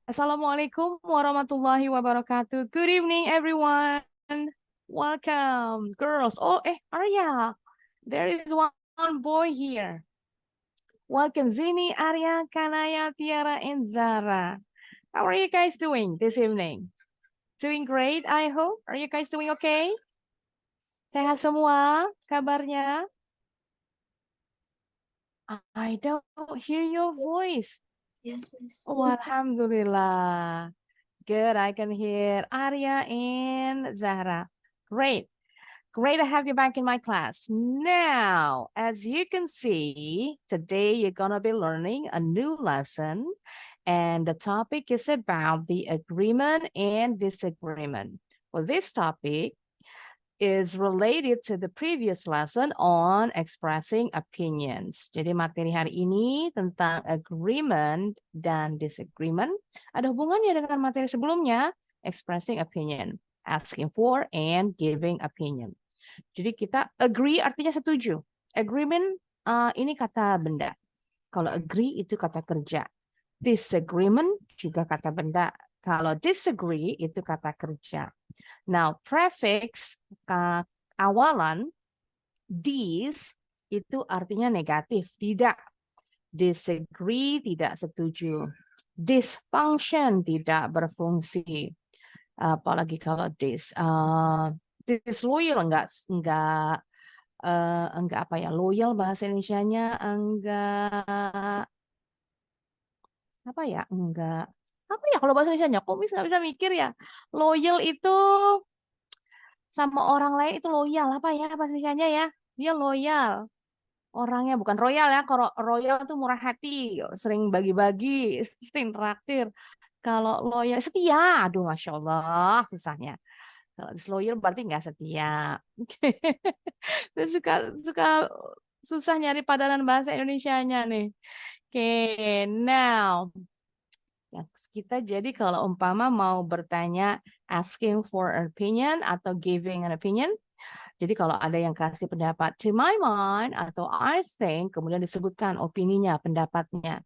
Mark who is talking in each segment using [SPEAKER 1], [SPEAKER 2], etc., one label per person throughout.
[SPEAKER 1] Assalamualaikum warahmatullahi wabarakatuh. Good evening, everyone. Welcome, girls. Arya. There is one boy here. Welcome, Zini, Arya, Kanaya, Tiara, and Zara. How are you guys doing this evening? Doing great, I hope. Are you guys doing okay? Sehat semua kabarnya? I don't hear your voice.
[SPEAKER 2] Yes, miss.
[SPEAKER 1] Oh, alhamdulillah. Good, I can hear Arya and Zahra. Great. Great to have you back in my class. Now, as you can see, today you're going to be learning a new lesson, and the topic is about the agreement and disagreement. Well, this topic is related to the previous lesson on expressing opinions. Jadi materi hari ini tentang agreement dan disagreement. Ada hubungannya dengan materi sebelumnya, expressing opinion, asking for and giving opinion. Jadi kita agree artinya setuju. Agreement ini kata benda. Kalau agree itu kata kerja. Disagreement juga kata benda. Kalau disagree itu kata kerja. Now, prefix awalan dis itu artinya negatif, tidak. Disagree tidak setuju. Dysfunction tidak berfungsi. Apalagi kalau disloyal enggak apa ya, loyal bahasa Indonesianya enggak apa ya, enggak apa ya kalau bahasa Indonesianya, kok nggak bisa mikir ya. Loyal itu sama orang lain itu loyal, apa ya bahasa Indonesianya ya, dia loyal orangnya, bukan royal ya. Kalau royal itu murah hati, sering bagi-bagi, sering traktir. Kalau loyal setia, aduh masya Allah susahnya. Kalau disloyal berarti nggak setia. Terus suka susah nyari padanan bahasa Indonesianya nih. Oke, now ya, kita jadi kalau umpama mau bertanya asking for opinion atau giving an opinion. Jadi kalau ada yang kasih pendapat to my mind atau I think, kemudian disebutkan opininya, pendapatnya.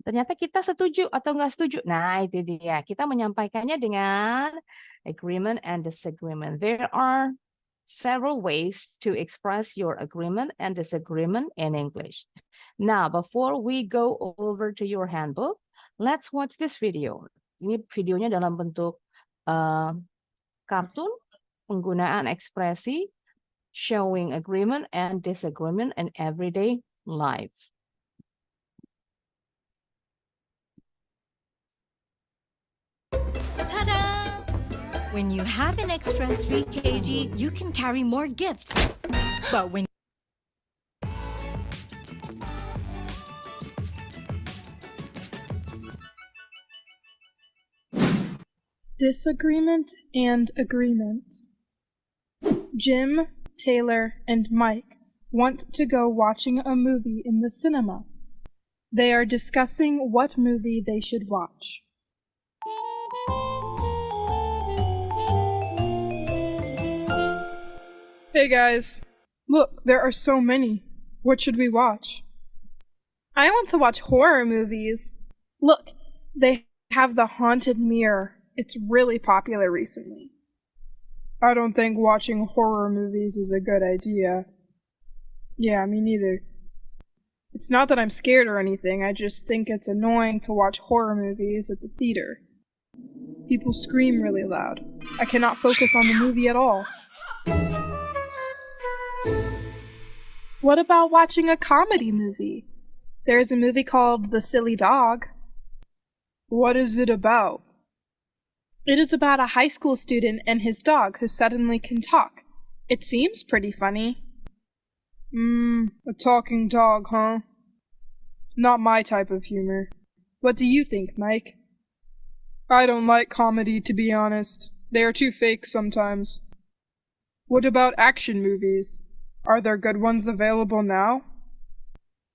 [SPEAKER 1] Ternyata kita setuju atau nggak setuju. Nah, itu dia. Kita menyampaikannya dengan agreement and disagreement. There are several ways to express your agreement and disagreement in English. Now, before we go over to your handbook, let's watch this video. Ini videonya dalam bentuk kartun, penggunaan ekspresi, showing agreement and disagreement in everyday life.
[SPEAKER 3] Ta-da! When you have an extra 3 kg, you can carry more gifts. But when
[SPEAKER 4] Disagreement and agreement. Jim, Taylor, and Mike want to go watching a movie in the cinema. They are discussing what movie they should watch. Hey guys, look, there are so many. What should we watch? I want to watch horror movies. Look, they have The Haunted Mirror. It's really popular recently. I don't think watching horror movies is a good idea. Yeah, me neither. It's not that I'm scared or anything, I just think it's annoying to watch horror movies at the theater. People scream really loud. I cannot focus on the movie at all. What about watching a comedy movie? There is a movie called The Silly Dog. What is it about? It is about a high school student and his dog who suddenly can talk. It seems pretty funny. A talking dog, huh? Not my type of humor. What do you think, Mike? I don't like comedy, to be honest. They are too fake sometimes. What about action movies? Are there good ones available now?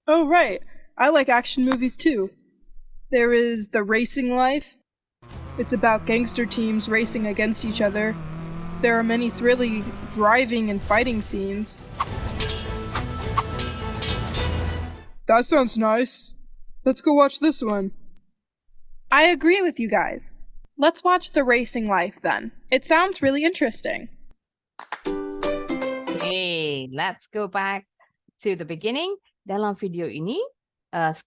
[SPEAKER 4] Oh, right. I like action movies too. There is The Racing Life. It's about gangster teams racing against each other. There are many thrilling driving and fighting scenes. That sounds nice. Let's go watch this one. I agree with you guys. Let's watch The Racing Life then. It sounds really interesting.
[SPEAKER 1] Okay, let's go back to the beginning. Dalam video ini,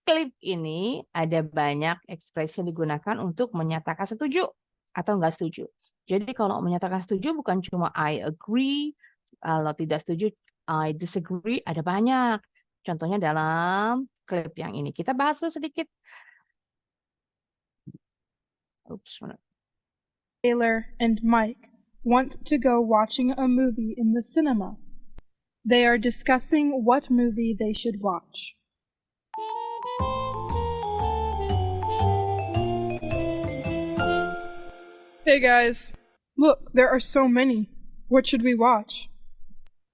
[SPEAKER 1] klip ini ada banyak ekspresi yang digunakan untuk menyatakan setuju atau enggak setuju. Jadi kalau menyatakan setuju bukan cuma I agree, kalau tidak setuju I disagree, ada banyak. Contohnya dalam klip yang ini. Kita bahas dulu sedikit. Oops.
[SPEAKER 4] Taylor and Mike want to go watching a movie in the cinema. They are discussing what movie they should watch. Hey guys, look, there are so many. What should we watch?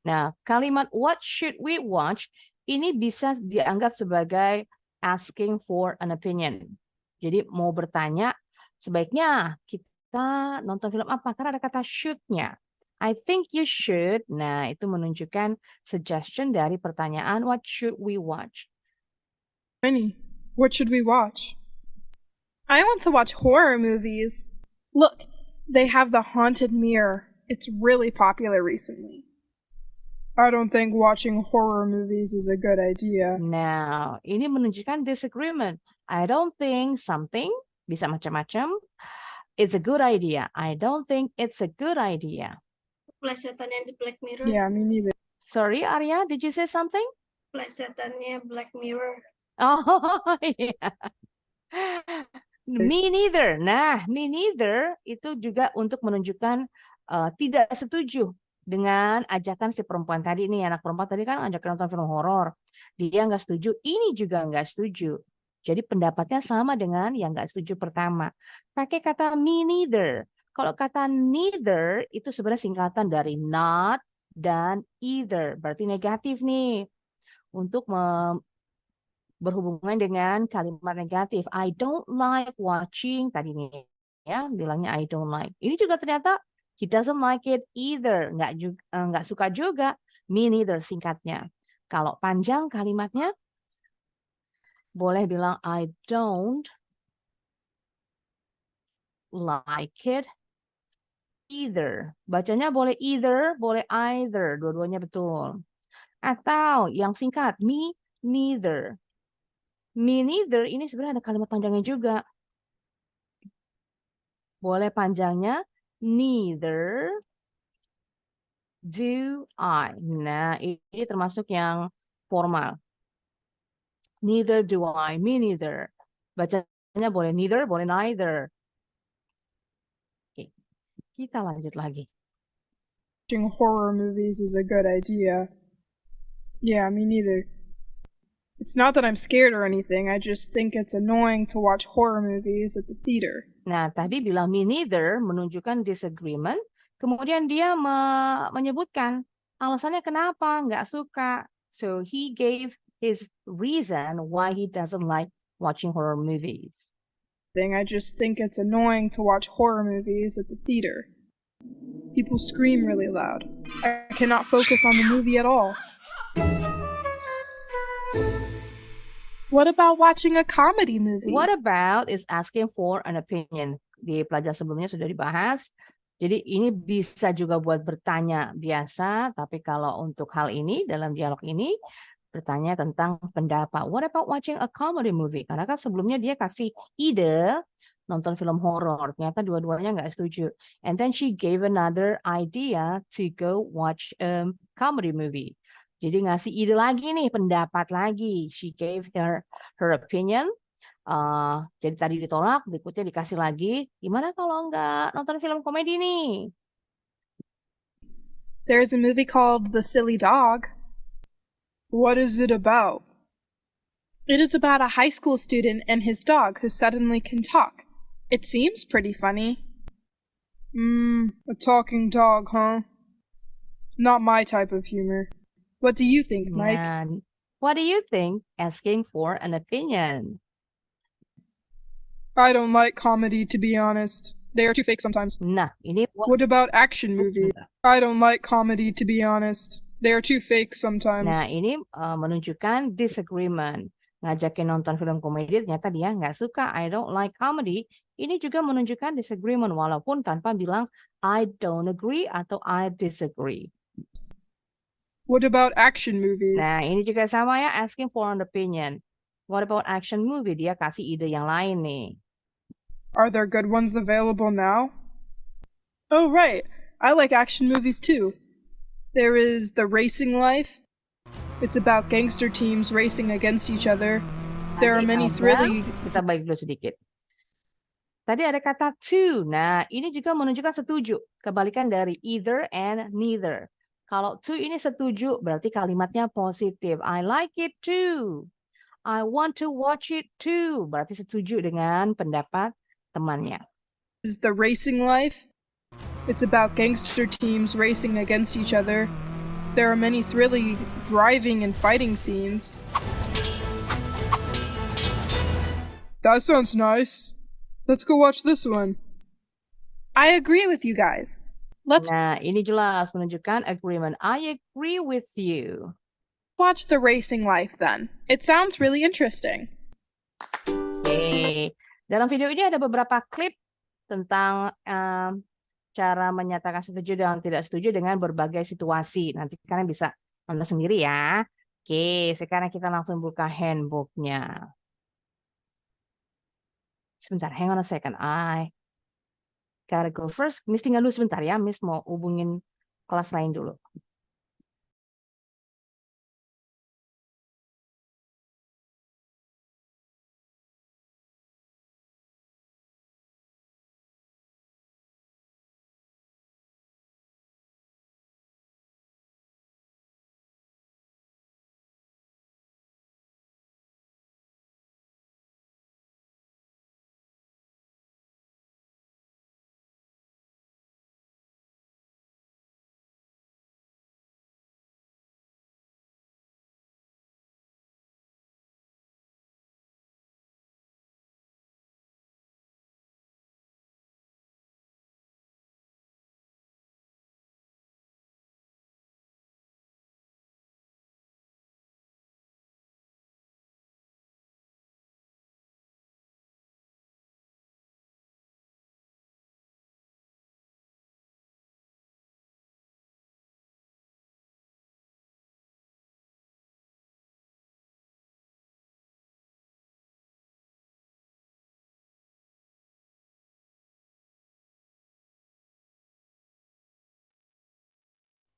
[SPEAKER 1] Nah, kalimat what should we watch ini bisa dianggap sebagai asking for an opinion. Jadi mau bertanya, sebaiknya kita nonton film apa? Karena ada kata should-nya. I think you should. Nah, itu menunjukkan suggestion dari pertanyaan what should we watch?
[SPEAKER 4] Many. What should we watch? I want to watch horror movies. Look, they have The Haunted Mirror. It's really popular recently. I don't think watching horror movies is a good idea.
[SPEAKER 1] Now, ini menunjukkan disagreement. I don't think something, bisa macam-macam. It's a good idea. I don't think it's a good idea.
[SPEAKER 2] Plesetannya di Black Mirror.
[SPEAKER 4] Yeah, me neither.
[SPEAKER 1] Sorry, Arya, did you say something?
[SPEAKER 2] Plesetannya Black Mirror.
[SPEAKER 1] Oh, iya. Me neither. Nah, me neither itu juga untuk menunjukkan tidak setuju dengan ajakan si perempuan tadi nih. Anak perempuan tadi kan ajak nonton film horor. Dia nggak setuju. Ini juga nggak setuju. Jadi pendapatnya sama dengan yang nggak setuju pertama. Pakai kata me neither. Kalau kata neither itu sebenarnya singkatan dari not dan either. Berarti negatif nih. Untuk berhubungan dengan kalimat negatif. I don't like watching. Tadi nih ya bilangnya I don't like. Ini juga ternyata he doesn't like it either. Nggak suka juga. Me neither singkatnya. Kalau panjang kalimatnya boleh bilang I don't like it either. Bacanya boleh either, boleh either. Dua-duanya betul. Atau yang singkat, me neither. Me neither ini sebenarnya ada kalimat panjangnya juga. Boleh panjangnya neither do I. Nah, ini termasuk yang formal. Neither do I, me neither. Bacanya boleh neither, boleh neither. Oke, kita lanjut lagi.
[SPEAKER 4] Watching horror movies is a good idea. Yeah, me neither. It's not that I'm scared or anything, I just think it's annoying to watch horror movies at the theater.
[SPEAKER 1] Nah, tadi bilang me neither menunjukkan disagreement. Kemudian dia menyebutkan alasannya kenapa nggak suka. So he gave his reason why he doesn't like watching horror movies.
[SPEAKER 4] I just think it's annoying to watch horror movies at the theater. People scream really loud. I cannot focus on the movie at all. What about watching a comedy movie?
[SPEAKER 1] What about is asking for an opinion. Di pelajaran sebelumnya sudah dibahas. Jadi ini bisa juga buat bertanya biasa, tapi kalau untuk hal ini, dalam dialog ini, bertanya tentang pendapat. What about watching a comedy movie? Karena kan sebelumnya dia kasih ide nonton film horor. Ternyata dua-duanya nggak setuju. And then she gave another idea to go watch a comedy movie. Jadi ngasih ide lagi nih, pendapat lagi. She gave her opinion. Jadi tadi ditolak, berikutnya dikasih lagi. Gimana kalau nggak nonton film komedi nih?
[SPEAKER 4] There's a movie called The Silly Dog. What is it about? It is about a high school student and his dog who suddenly can talk. It seems pretty funny. A talking dog, huh? Not my type of humor. What do you think, Mike?
[SPEAKER 1] And what do you think? Asking for an opinion.
[SPEAKER 4] I don't like comedy, to be honest. They are too fake sometimes.
[SPEAKER 1] Nah, ini
[SPEAKER 4] What about action movies? I don't like comedy, to be honest. They are too fake sometimes.
[SPEAKER 1] Nah, ini menunjukkan disagreement. ngajakin nonton film komedi, ternyata dia nggak suka. I don't like comedy. Ini juga menunjukkan disagreement, walaupun tanpa bilang I don't agree atau I disagree.
[SPEAKER 4] What about action movies?
[SPEAKER 1] Nah, ini juga sama ya, asking for an opinion. What about action movie? Dia kasih ide yang lain nih.
[SPEAKER 4] Are there good ones available now? Oh, right. I like action movies too. There is The Racing Life. It's about gangster teams racing against each other. There are
[SPEAKER 1] Tadi
[SPEAKER 4] many
[SPEAKER 1] ada,
[SPEAKER 4] thrilling.
[SPEAKER 1] kita balik dulu sedikit. Tadi ada kata to. Nah, ini juga menunjukkan setuju. Kebalikan dari either and neither. Kalau to ini setuju, berarti kalimatnya positif. I like it too. I want to watch it too. Berarti setuju dengan pendapat temannya.
[SPEAKER 4] Is The Racing Life. It's about gangster teams racing against each other. There are many thrilling driving and fighting scenes. That sounds nice. Let's go watch this one. I agree with you guys. Let's
[SPEAKER 1] Nah, ini jelas menunjukkan agreement. I agree with you.
[SPEAKER 4] watch The Racing Life then. It sounds really interesting.
[SPEAKER 1] Oke. Dalam video ini ada beberapa klip tentang cara menyatakan setuju dan tidak setuju dengan berbagai situasi. Nanti kalian bisa nonton sendiri ya. Oke, sekarang kita langsung buka handbooknya. Sebentar, hang on a second. I gotta go first. Miss tinggal dulu sebentar ya. Miss mau hubungin kelas lain dulu.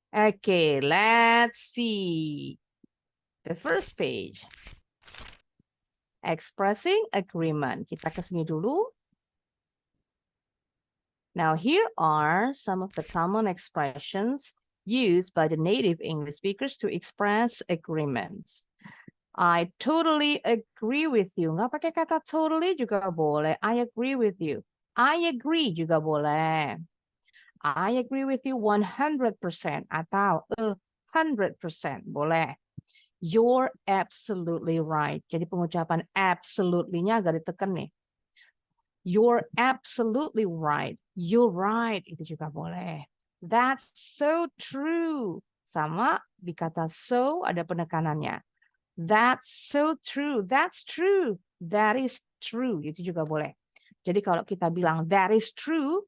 [SPEAKER 1] Okay, let's see. The first page. Expressing agreement. Kita ke sini dulu. Now, here are some of the common expressions used by the native English speakers to express agreements. I totally agree with you. Nggak pakai kata totally juga boleh. I agree with you. I agree juga boleh. I agree with you 100% atau 100% boleh. You're absolutely right. Jadi pengucapan absolutely-nya agak ditekan nih. You're absolutely right. You're right. Itu juga boleh. That's so true. Sama di kata so ada penekanannya. That's so true. That's true. That is true. Itu juga boleh. Jadi kalau kita bilang that is true,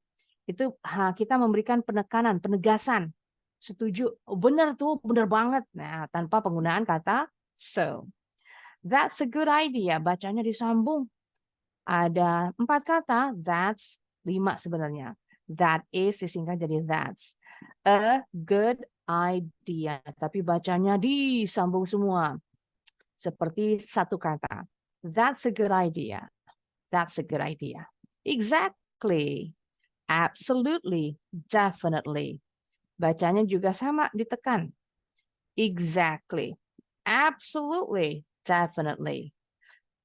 [SPEAKER 1] itu kita memberikan penekanan, penegasan. Setuju. Oh, benar tuh, benar banget. Nah, tanpa penggunaan kata so. That's a good idea. Bacanya disambung. Ada 4 kata, that's 5 sebenarnya. That is disingkat jadi that's. A good idea. Tapi bacanya disambung semua. Seperti satu kata. That's a good idea. That's a good idea. Exactly. Absolutely. Definitely. Bacanya juga sama, ditekan. Exactly. Absolutely. Definitely.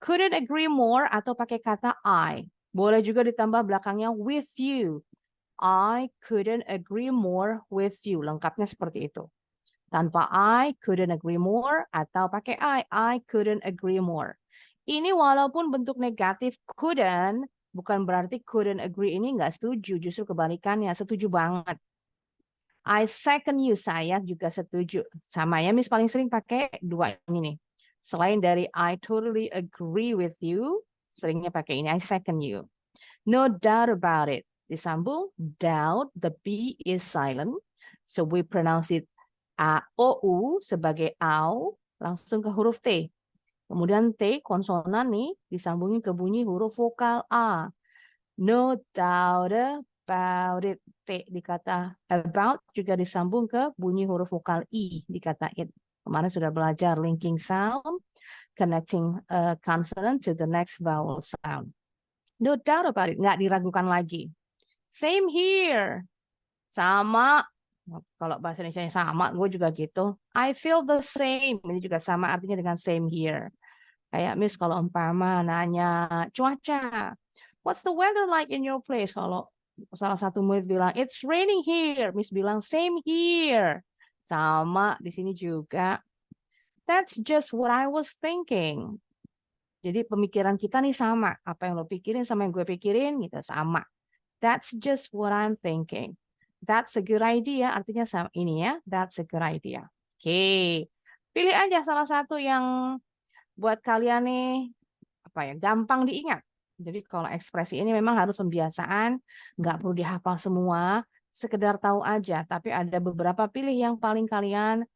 [SPEAKER 1] Couldn't agree more atau pakai kata I. Boleh juga ditambah belakangnya with you. I couldn't agree more with you. Lengkapnya seperti itu. Tanpa I couldn't agree more atau pakai I couldn't agree more. Ini walaupun bentuk negatif couldn't, bukan berarti couldn't agree ini nggak setuju. Justru kebalikannya, setuju banget. I second you, saya juga setuju. Sama ya, Miss paling sering pakai dua ini nih. Selain dari I totally agree with you, seringnya pakai ini, I second you. No doubt about it. Disambung, doubt, the B is silent. So we pronounce it OU sebagai AU, langsung ke huruf T. Kemudian T, konsonan nih, disambungin ke bunyi huruf vokal A. No doubt about it. T di kata about juga disambung ke bunyi huruf vokal I di kata it. Kemarin sudah belajar linking sound, connecting consonant to the next vowel sound. No doubt about it. Nggak diragukan lagi. Same here. Sama. Kalau bahasa Indonesia sama, gue juga gitu. I feel the same. Ini juga sama artinya dengan same here. Kayak Miss kalau umpama nanya cuaca. What's the weather like in your place? Kalau salah satu murid bilang, it's raining here. Miss bilang, same here. Sama di sini juga. That's just what I was thinking. Jadi pemikiran kita nih sama. Apa yang lo pikirin sama yang gue pikirin gitu sama. That's just what I'm thinking. That's a good idea. Artinya sama ini ya. That's a good idea. Oke. Pilih aja salah satu yang buat kalian nih apa ya gampang diingat. Jadi kalau ekspresi ini memang harus pembiasaan. Nggak perlu dihafal semua. Sekedar tahu aja. Tapi ada beberapa pilih yang paling kalian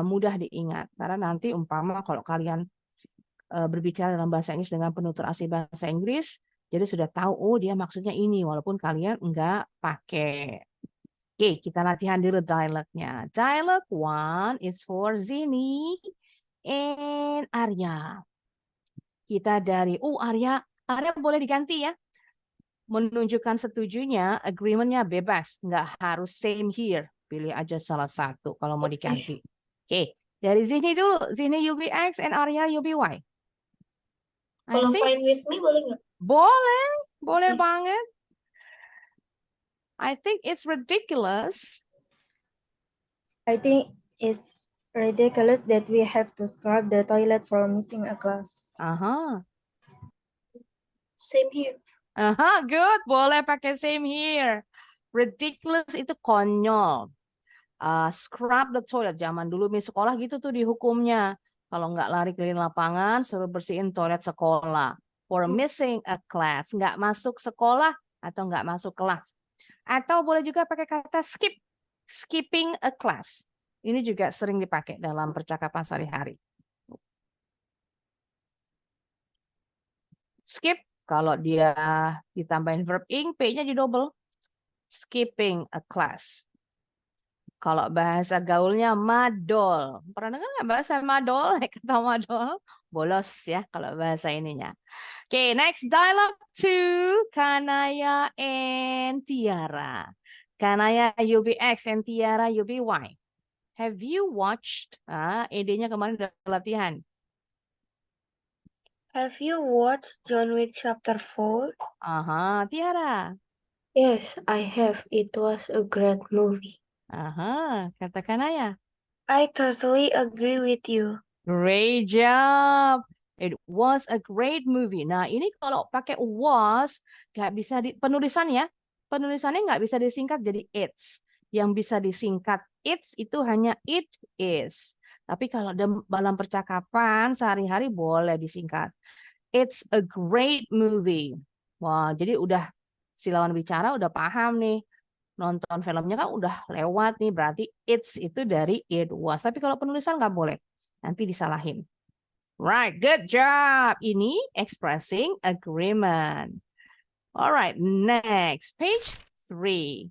[SPEAKER 1] mudah diingat. Karena nanti umpama kalau kalian berbicara dalam bahasa Inggris dengan penutur asli bahasa Inggris, jadi sudah tahu, oh dia maksudnya ini, walaupun kalian enggak pakai. Oke, kita latihan dulu dialognya. Dialog 1 is for Zini and Arya. Kita dari, Arya boleh diganti ya. Menunjukkan setujunya, agreement-nya bebas. Enggak harus same here. Pilih aja salah satu kalau mau diganti. Oke, dari Zini dulu. Zini you'll be X and Arya you'll be Y.
[SPEAKER 2] Kalau fine with me boleh nggak?
[SPEAKER 1] Boleh banget. I think it's ridiculous.
[SPEAKER 5] I think it's ridiculous that we have to scrub the toilet for missing a class.
[SPEAKER 2] Same here.
[SPEAKER 1] Good. Boleh pakai same here. Ridiculous itu konyol. Scrub the toilet. Zaman dulu di sekolah gitu tuh dihukumnya. Kalau nggak lari keliling lapangan, suruh bersihin toilet sekolah. For missing a class. Nggak masuk sekolah atau nggak masuk kelas. Atau boleh juga pakai kata skip. Skipping a class. Ini juga sering dipakai dalam percakapan sehari-hari. Skip, kalau dia ditambahin verb ing, P-nya di double. Skipping a class. Kalau bahasa gaulnya madol. Pernah dengar nggak bahasa madol? Kata madol. Bolos ya kalau bahasa ininya. Oke, next dialogue 2. Kanaya and Tiara. Kanaya you'll be X and Tiara you'll be Y. Have you watched? ED-nya kemarin udah latihan.
[SPEAKER 6] Have you watched John Wick Chapter 4?
[SPEAKER 1] Tiara.
[SPEAKER 6] Yes, I have. It was a great movie.
[SPEAKER 1] Kata Kanaya.
[SPEAKER 6] I totally agree with you.
[SPEAKER 1] Great job. It was a great movie. Nah, ini kalau pakai was, nggak bisa penulisan ya. Penulisannya nggak bisa disingkat jadi it's. Yang bisa disingkat it's itu hanya it is. Tapi kalau dalam percakapan sehari-hari boleh disingkat. It's a great movie. Wah, jadi udah si lawan bicara udah paham nih. Nonton filmnya kan udah lewat nih, berarti it's itu dari it was. Tapi kalau penulisan nggak boleh, nanti disalahin. Right, good job. Ini expressing agreement. Alright, next, page 3.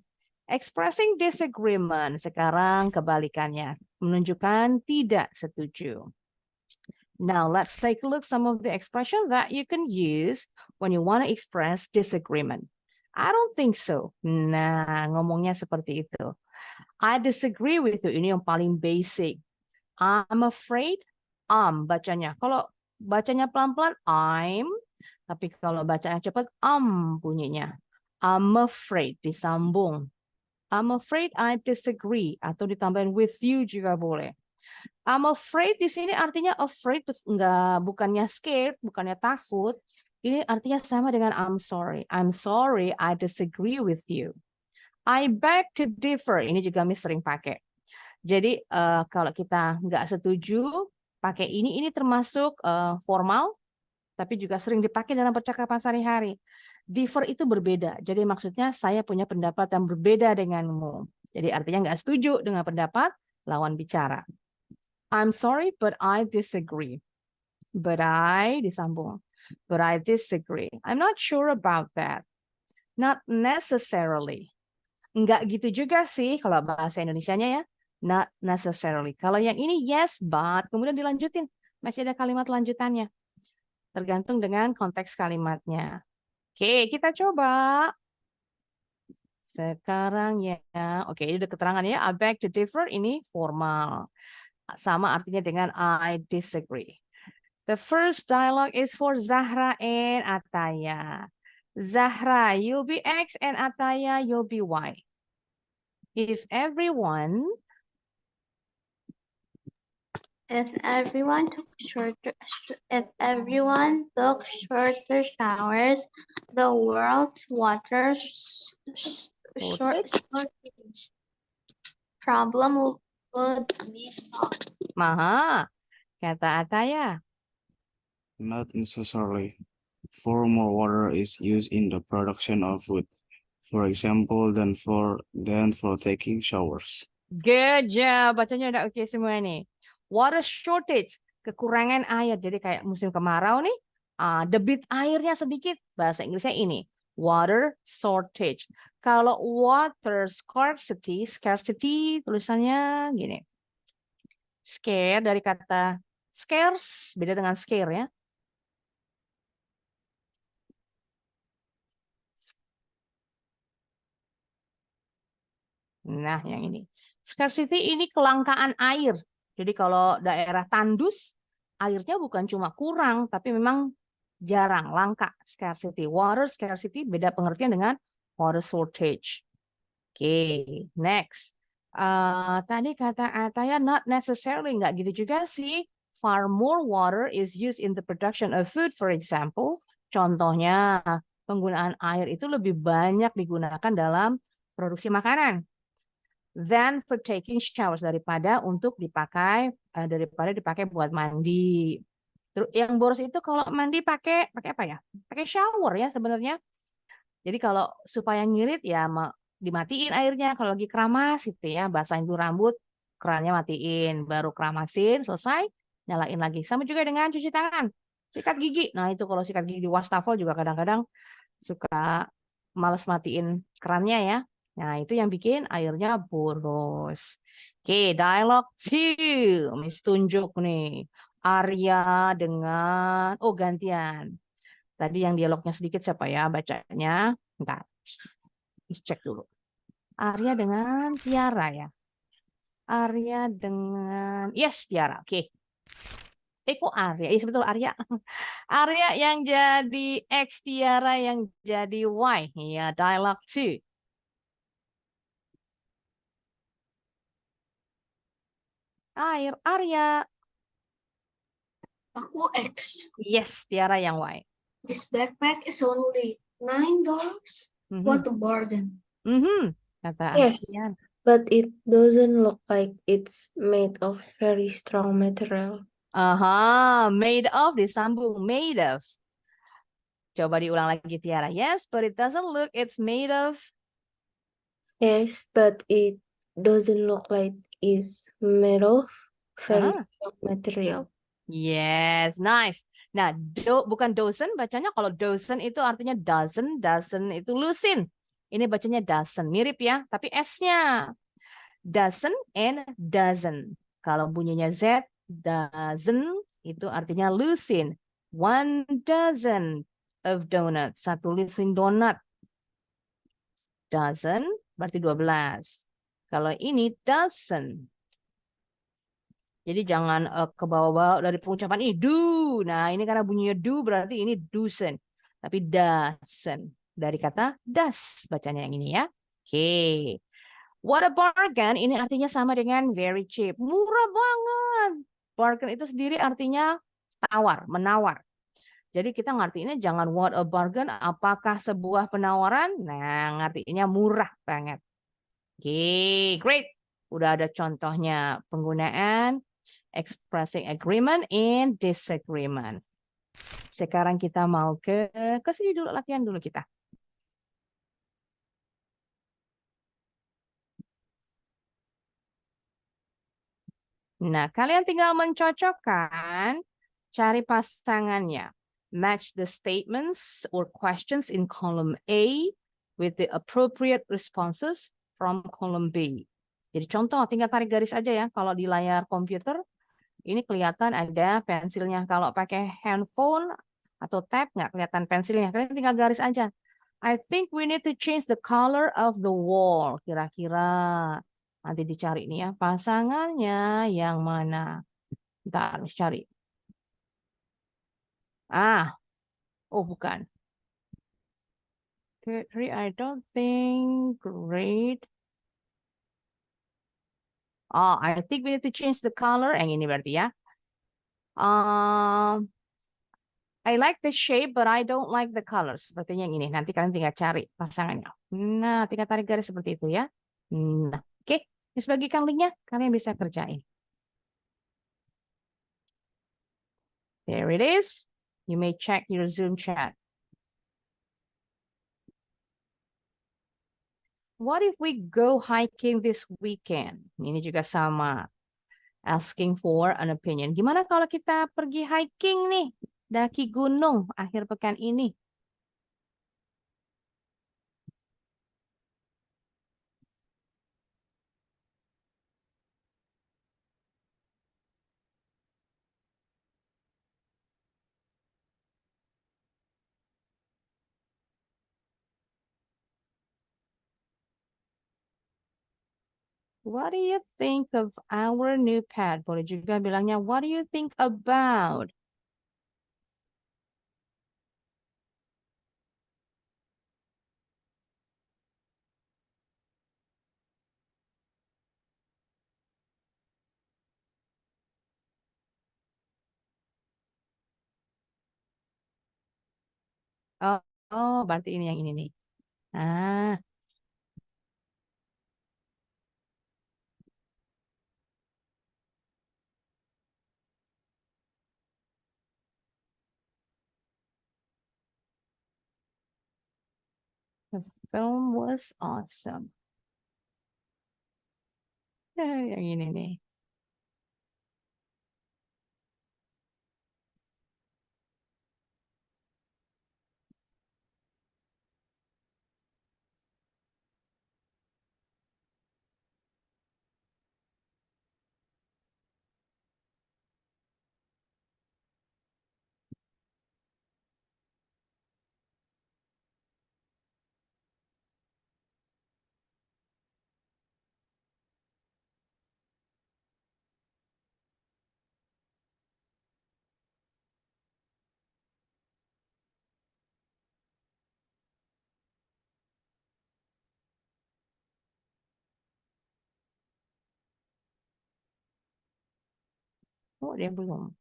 [SPEAKER 1] Expressing disagreement. Sekarang kebalikannya, menunjukkan tidak setuju. Now, let's take a look some of the expression that you can use when you want to express disagreement. I don't think so. Nah, ngomongnya seperti itu. I disagree with you. Ini yang paling basic. I'm afraid. Bacanya. Kalau bacanya pelan-pelan, I'm. Tapi kalau bacanya cepat, bunyinya. I'm afraid. Disambung. I'm afraid I disagree. Atau ditambahin with you juga boleh. I'm afraid di sini artinya afraid. Bukannya scared. Bukannya takut. Ini artinya sama dengan I'm sorry. I'm sorry, I disagree with you. I beg to differ. Ini juga Miss sering pakai. Jadi kalau kita nggak setuju, pakai ini termasuk formal, tapi juga sering dipakai dalam percakapan sehari-hari. Differ itu berbeda. Jadi maksudnya saya punya pendapat yang berbeda denganmu. Jadi artinya nggak setuju dengan pendapat lawan bicara. I'm sorry, but I disagree. But I disambung. But I disagree. I'm not sure about that. Not necessarily. Enggak gitu juga sih kalau bahasa Indonesianya ya. Not necessarily. Kalau yang ini yes, but kemudian dilanjutin. Masih ada kalimat lanjutannya. Tergantung dengan konteks kalimatnya. Oke, kita coba. Sekarang ya. Oke, ini ada keterangan ya. I beg to differ, ini formal. Sama artinya dengan I disagree. The first dialogue is for Zahra and Ataya. Zahra, you'll be X and Ataya, you'll be Y. If everyone
[SPEAKER 7] took shorter showers, the world's water shortage problem would be solved.
[SPEAKER 1] Maha, kata Ataya.
[SPEAKER 8] Not necessarily. For more water is used in the production of food, for example, than for taking showers.
[SPEAKER 1] Good job. Bacanya udah oke semua nih. Water shortage, kekurangan air. Jadi kayak musim kemarau nih, debit airnya sedikit. Bahasa Inggrisnya ini, water shortage. Kalau water scarcity tulisannya gini. Scare dari kata scarce, beda dengan scare ya. Nah, yang ini. Scarcity ini kelangkaan air. Jadi kalau daerah tandus, airnya bukan cuma kurang, tapi memang jarang, langka. Scarcity. Water scarcity beda pengertian dengan water shortage. Oke, next. Tadi kata Ataya not necessarily, nggak gitu juga sih. Far more water is used in the production of food, for example. Contohnya, penggunaan air itu lebih banyak digunakan dalam produksi makanan than for taking showers, daripada dipakai buat mandi. Terus yang boros itu kalau mandi pakai apa ya? Pakai shower ya sebenarnya. Jadi kalau supaya ngirit ya dimatiin airnya kalau lagi keramas gitu ya, basahin dulu rambut, kerannya matiin, baru keramasin, selesai, nyalain lagi. Sama juga dengan cuci tangan, sikat gigi. Nah itu kalau sikat gigi di wastafel juga kadang-kadang suka males matiin kerannya ya. Nah, itu yang bikin airnya boros. Oke, dialog 2. Miss tunjuk nih. Arya dengan... Oh, gantian. Tadi yang dialognya sedikit siapa ya bacanya? Bentar. Miss cek dulu. Arya dengan Tiara ya. Arya dengan... Yes, Tiara. Oke. Kok Arya? Iya, betul Arya. Arya yang jadi X, Tiara yang jadi Y. Ya, dialog 2. Arya.
[SPEAKER 2] Aku X.
[SPEAKER 1] Yes, Tiara yang Y.
[SPEAKER 2] This backpack is only $9. What a bargain.
[SPEAKER 1] Kata
[SPEAKER 6] Yes.
[SPEAKER 1] Aryan.
[SPEAKER 6] But it doesn't look like it's made of very strong material.
[SPEAKER 1] Made of disambung, made of. Coba diulang lagi Tiara. Yes, but it doesn't look it's made of.
[SPEAKER 6] Yes, but it doesn't look like it's made of very strong material.
[SPEAKER 1] Yes, nice. Nah, bukan dozen, bacanya kalau dozen itu artinya dozen itu lusin. Ini bacanya dozen, mirip ya, tapi S-nya. Dozen and dozen. Kalau bunyinya Z, dozen itu artinya lusin. 1 dozen of donuts, 1 lusin donat. Dozen berarti 12. Kalau ini dozen. Jadi jangan ke bawah-bawah dari pengucapan ini do. Nah, ini karena bunyinya do berarti ini dozen. Tapi dozen. Dari kata das bacanya yang ini ya. Oke. What a bargain ini artinya sama dengan very cheap. Murah banget. Bargain itu sendiri artinya tawar, menawar. Jadi kita ngartiinnya jangan what a bargain, apakah sebuah penawaran? Nah, ngartiinnya murah banget. Oke, great. Udah ada contohnya penggunaan expressing agreement and disagreement. Sekarang kita mau ke sini dulu, latihan dulu kita. Nah, kalian tinggal mencocokkan, cari pasangannya. Match the statements or questions in column A with the appropriate responses from column B. Jadi contoh, tinggal tarik garis aja ya. Kalau di layar komputer, ini kelihatan ada pensilnya. Kalau pakai handphone atau tab, nggak kelihatan pensilnya. Kalian tinggal garis aja. I think we need to change the color of the wall. Kira-kira nanti dicari nih ya, pasangannya yang mana. Ntar harus cari. Oh bukan. Great, I don't think great. I think we need to change the color. Yang ini berarti ya. I like the shape, but I don't like the color. Sepertinya yang ini. Nanti kalian tinggal cari pasangannya. Nah, tinggal tarik garis seperti itu ya. Nah, oke. Terus bagikan linknya, kalian bisa kerjain. There it is. You may check your Zoom chat. What if we go hiking this weekend? Ini juga sama. Asking for an opinion. Gimana kalau kita pergi hiking nih? Daki gunung akhir pekan ini. What do you think of our new pet? Boleh juga bilangnya, what do you think about? Oh, berarti ini yang ini nih. Ah, the film was awesome. Yang ini nih. Oh, dia belum.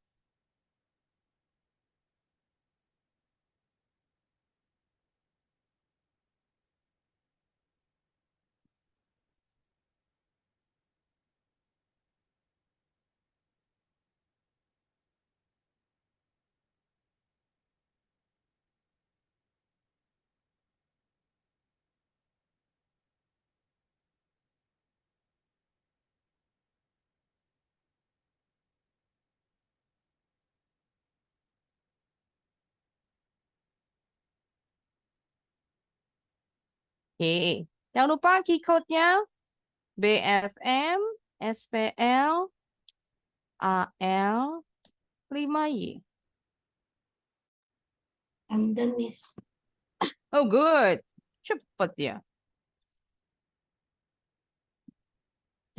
[SPEAKER 1] Oke. Jangan lupa key code-nya BFM SPL AL 5Y.
[SPEAKER 2] I'm done, Miss.
[SPEAKER 1] Oh, good. Cepet ya.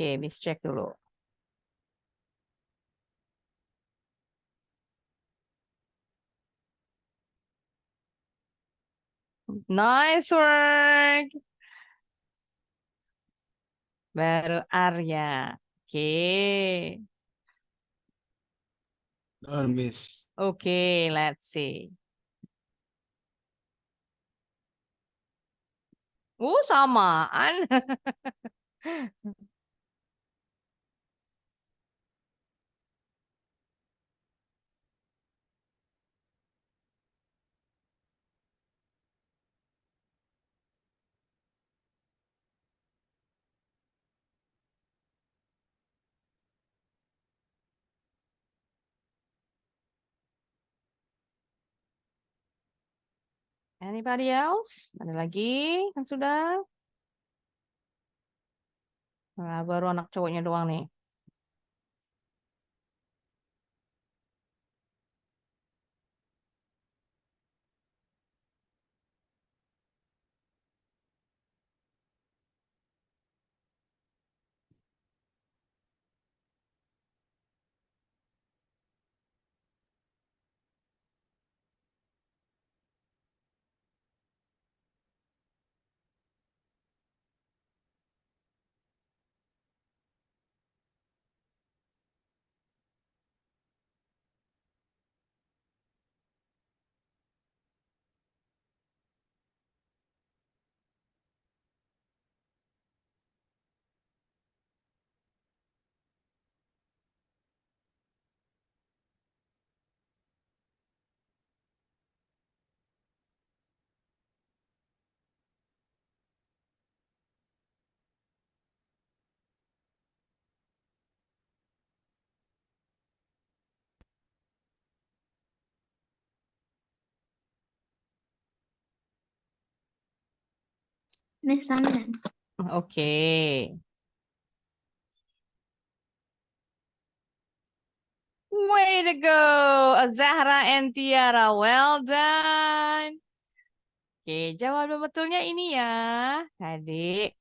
[SPEAKER 1] Oke, Miss cek dulu. Nice work. Baru Arya. Oke.
[SPEAKER 8] Miss.
[SPEAKER 1] Oke, let's see. Samaan. Anybody else? Ada lagi yang sudah? Nah, baru anak cowoknya doang nih.
[SPEAKER 7] Miss Samen.
[SPEAKER 1] Oke. Way to go, Zahra and Tiara. Well done. Oke, jawaban betulnya ini ya, adik.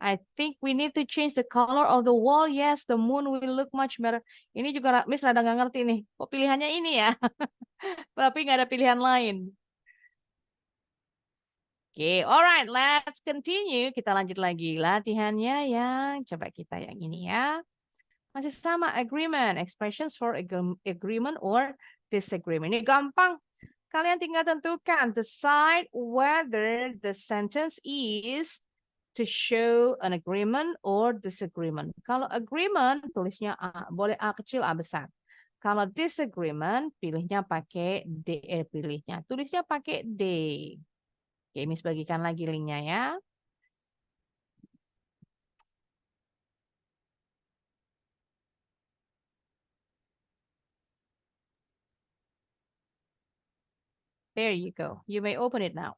[SPEAKER 1] I think we need to change the color of the wall. Yes, the moon will look much better. Ini juga Miss rada nggak ngerti nih. Kok pilihannya ini ya? Tapi nggak ada pilihan lain. Oke, alright, let's continue. Kita lanjut lagi latihannya yang coba kita yang ini ya. Masih sama agreement, expressions for agreement or disagreement. Ini gampang. Kalian tinggal tentukan, decide whether the sentence is to show an agreement or disagreement. Kalau agreement, tulisnya A, boleh A kecil, A besar. Kalau disagreement, pilihnya pakai D, pilihnya. Tulisnya pakai D. Oke, Miss bagikan lagi linknya ya. There you go. You may open it now.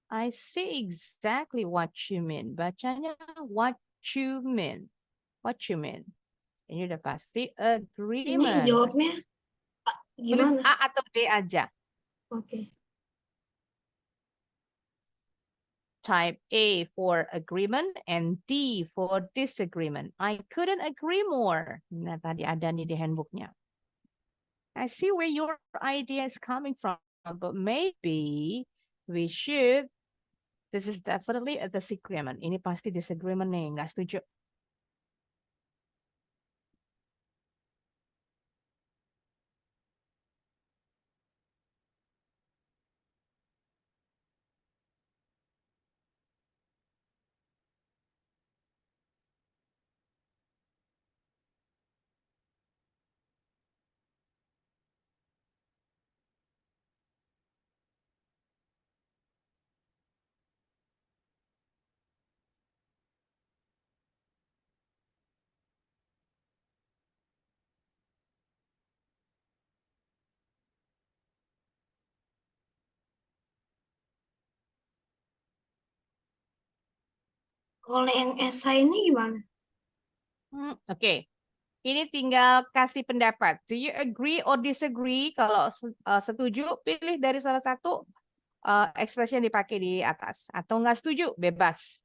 [SPEAKER 1] I see exactly what you mean. Bacanya what you mean. What you mean. Ini udah pasti
[SPEAKER 2] Ini
[SPEAKER 1] agreement.
[SPEAKER 2] jawabnya
[SPEAKER 1] Tulis
[SPEAKER 2] gimana?
[SPEAKER 1] A atau D aja.
[SPEAKER 2] Oke.
[SPEAKER 1] Type A for agreement and D for disagreement. I couldn't agree more. Nah, tadi ada nih di handbooknya. I see where your idea is coming from, but maybe we should. This is definitely a disagreement. Ini pasti disagreement nih, nggak setuju.
[SPEAKER 2] Kalau yang esai ini gimana?
[SPEAKER 1] Oke. Ini tinggal kasih pendapat. Do you agree or disagree? Kalau setuju, pilih dari salah satu ekspresi yang dipakai di atas. Atau nggak setuju, bebas.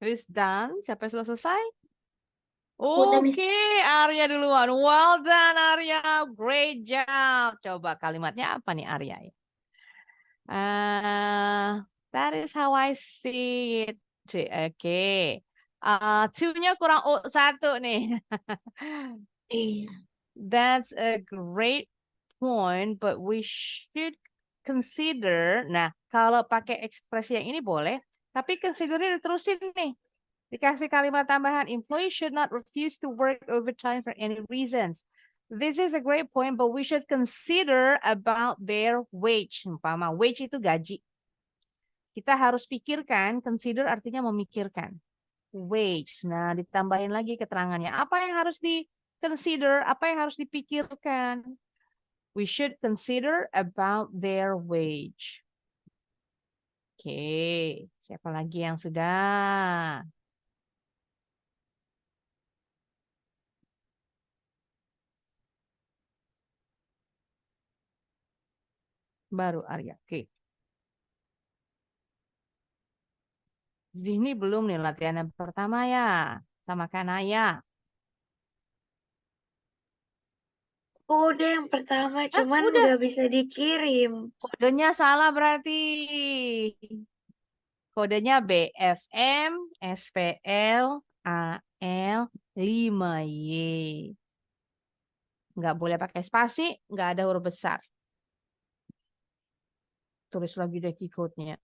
[SPEAKER 1] Who's done? Siapa yang sudah selesai?
[SPEAKER 2] Udah, Miss.
[SPEAKER 1] Oke, Arya duluan. Well done, Arya. Great job. Coba kalimatnya apa nih, Arya? That is how I see it. Oke. Two-nya kurang satu nih.
[SPEAKER 2] Iya.
[SPEAKER 1] That's a great point, but we should consider. Nah, kalau pakai ekspresi yang ini boleh, tapi consider-nya diterusin nih. Dikasih kalimat tambahan, employees should not refuse to work overtime for any reasons. This is a great point, but we should consider about their wage. Umpama wage itu gaji. Kita harus pikirkan, consider artinya memikirkan. Wage. Nah, ditambahin lagi keterangannya. Apa yang harus di-consider? Apa yang harus dipikirkan? We should consider about their wage. Oke, siapa lagi yang sudah? Baru Arya. Oke. Zihni belum nih latihan yang pertama ya. Sama Kanaya.
[SPEAKER 2] Udah yang pertama, cuman
[SPEAKER 1] udah.
[SPEAKER 2] nggak bisa dikirim.
[SPEAKER 1] Kodenya salah berarti. Kodenya BFM SPL AL 5Y. Nggak boleh pakai spasi, nggak ada huruf besar. Tulis lagi deh key code-nya.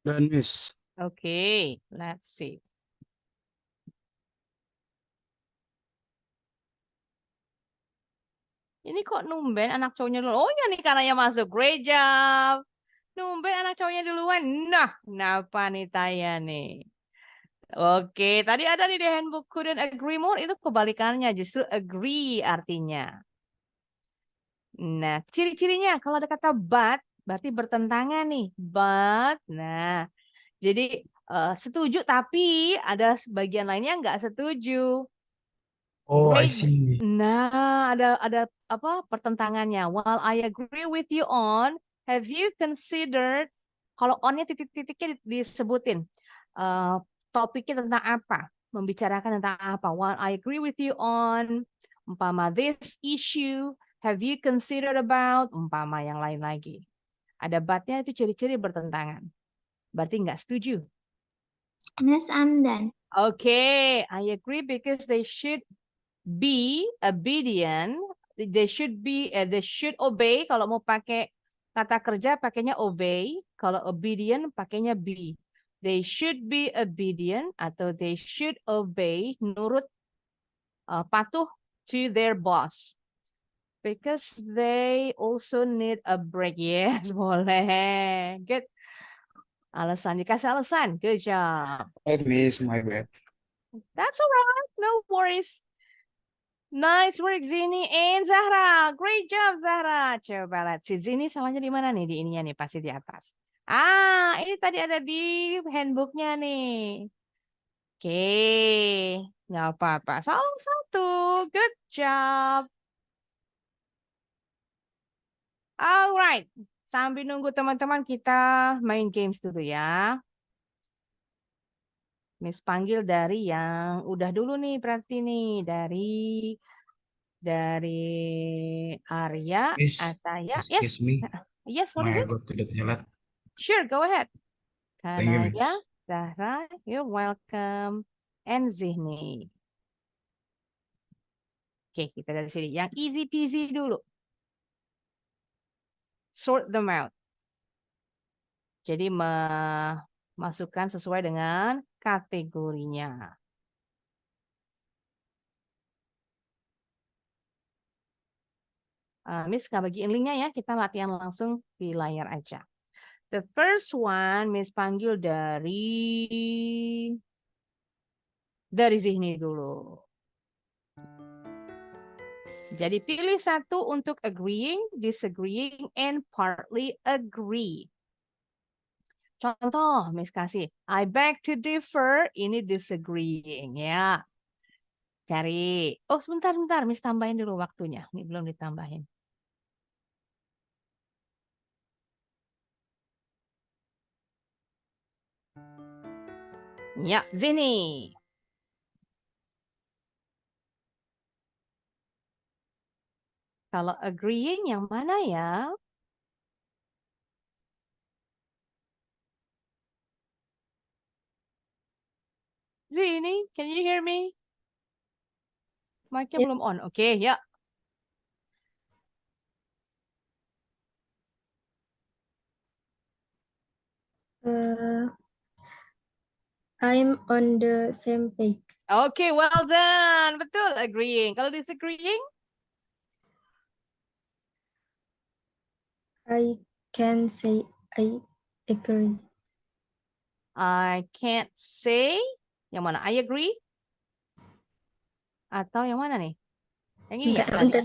[SPEAKER 8] Dan Miss.
[SPEAKER 1] Oke, let's see. Ini kok numben anak cowoknya dulu. Oh ya nih karena yang masuk. Great job. Numben anak cowoknya duluan. Nah, kenapa nih Taya nih? Oke, tadi ada di handbook couldn't agree more. Itu kebalikannya. Justru agree artinya. Nah, ciri-cirinya kalau ada kata but, berarti bertentangan nih. But, nah. Jadi setuju tapi ada sebagian lainnya nggak setuju.
[SPEAKER 8] Oh, I
[SPEAKER 1] Great.
[SPEAKER 8] see.
[SPEAKER 1] Nah, ada apa pertentangannya. While I agree with you on, have you considered kalau onnya titik-titiknya disebutin topiknya tentang apa, membicarakan tentang apa. While I agree with you on umpama this issue, have you considered about umpama yang lain lagi. Ada but-nya itu ciri-ciri bertentangan. Berarti nggak setuju.
[SPEAKER 7] Miss, I'm done.
[SPEAKER 1] Okay, I agree because they should be obedient. They should obey. Kalau mau pakai kata kerja pakainya obey. Kalau obedient pakainya be. They should be obedient atau they should obey, nurut, patuh to their boss. Because they also need a break. Yes, boleh. Good. Alasan, dikasih alasan. Good job.
[SPEAKER 8] Miss, my bad.
[SPEAKER 1] That's all right. No worries. Nice work, Zini and Zahra. Great job, Zahra. Coba lihat si Zini salahnya di mana nih? Di ininya nih, pasti di atas. Ini tadi ada di handbooknya nih. Oke, nggak apa-apa. Salah satu. Good job. Alright. Sambil nunggu teman-teman kita main games dulu ya. Miss panggil dari yang udah dulu nih berarti nih. Dari Arya,
[SPEAKER 8] Miss,
[SPEAKER 1] Ataya.
[SPEAKER 8] excuse me.
[SPEAKER 1] Yes, what is
[SPEAKER 8] May I
[SPEAKER 1] it?
[SPEAKER 8] go to the toilet?
[SPEAKER 1] Sure, go ahead.
[SPEAKER 8] Thank you,
[SPEAKER 1] Kanaya,
[SPEAKER 8] Miss.
[SPEAKER 1] Zahra, you're welcome. And Zihni. Oke, kita dari sini. Yang easy peasy dulu. Sort them out. Jadi masukkan sesuai dengan kategorinya. Miss nggak bagiin linknya ya, kita latihan langsung di layar aja. The first one, Miss panggil dari Zihni dulu. Jadi pilih satu untuk agreeing, disagreeing, and partly agree. Contoh, Miss kasih, I beg to differ, ini disagreeing ya. Cari, oh sebentar, Miss tambahin dulu waktunya. Ini belum ditambahin. Ya, Zini. Kalau agreeing yang mana ya? Zini, can you hear me? Mic-nya
[SPEAKER 5] Yes.
[SPEAKER 1] belum on. Oke, ya.
[SPEAKER 5] I'm on the same page.
[SPEAKER 1] Oke, well done. Betul, agreeing. Kalau disagreeing?
[SPEAKER 5] I can say I agree.
[SPEAKER 1] I can't say. Yang mana? I agree? Atau yang mana nih? Yang ini ya?
[SPEAKER 5] Enggak, bentar.